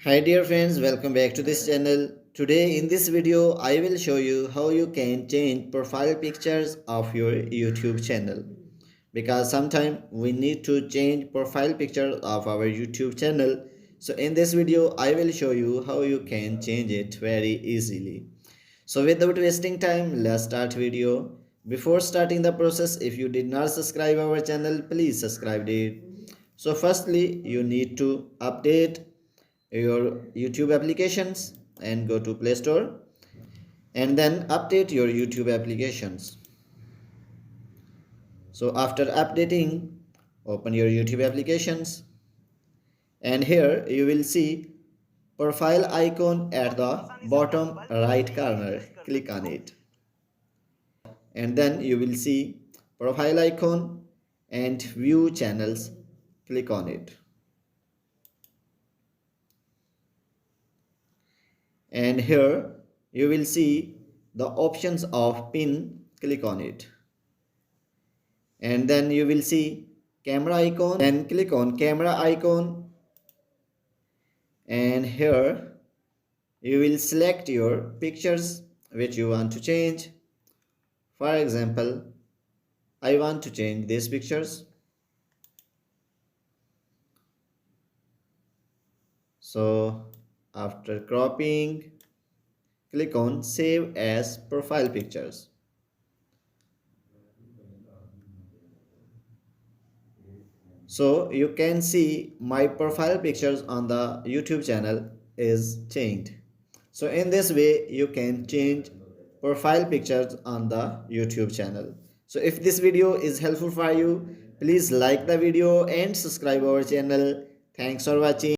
Hi dear friends, welcome back to this channel. Today in this video, I will show you how you can change profile pictures of your YouTube channel. Because sometimes we need to change profile pictures of our YouTube channel. So in this video, I will show you how you can change it very easily. So without wasting time, let's start video. Before starting the process, if you did not subscribe our channel, please subscribe it. So firstly, you need to update your YouTube applications and go to Play Store and then update your YouTube applications. So after updating, open your YouTube applications and here you will see profile icon at the bottom right corner. Click on it and then you will see profile icon and view channels. Click on it and here you will see the options of pin. Click on it and then you will see camera icon, then click on camera icon and here you will select your pictures which you want to change. For example, I want to change these pictures, so after cropping, click on save as profile pictures. So you can see my profile pictures on the YouTube channel is changed. So in this way you can change profile pictures on the YouTube channel. So if this video is helpful for you, please like the video and subscribe our channel. Thanks for watching.